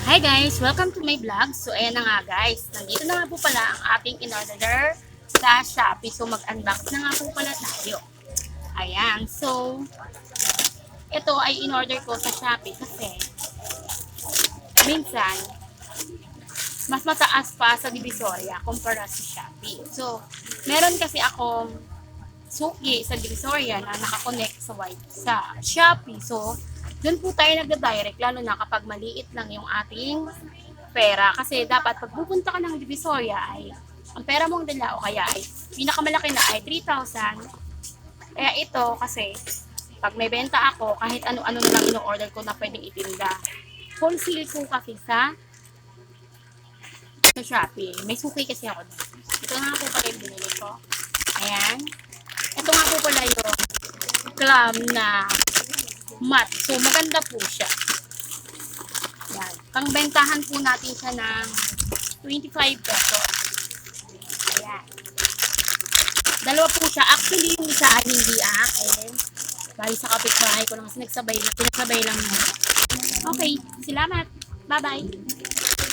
Hi guys! Welcome to my vlog. So ayan na nga guys, nandito na nga po pala ang ating in-order sa Shopee. So mag-unbox na nga po pala tayo. Ayan, so ito ay in-order ko sa Shopee kasi minsan mas mataas pa sa Divisoria kumpara sa Shopee. So meron kasi akong suki sa Divisoria na nakakonect sa Shopee. So doon po tayo nagda-direct, lalo na kapag maliit lang yung ating pera. Kasi dapat pag pupunta ka ng Divisoria ay ang pera mong dala o kaya ay pinakamalaki na ay 3,000. Kaya ito kasi pag may benta ako, kahit ano-ano na lang ino-order ko na pwedeng itinda. Wholesale po kasi sa Shopee. May suki kasi ako doon. Ito nga po pala yung binili ko. Ayan. Ito nga po pala yung clam na mat. So, maganda po siya. Yan. Pangbentahan po natin siya ng 25 pesos. Ayan. Dalawa po siya. Actually, yung isa ay hindi akin. Dahil sa kapitbahay ko lang kasi pinagsabay lang mo. Okay. Salamat. Bye-bye.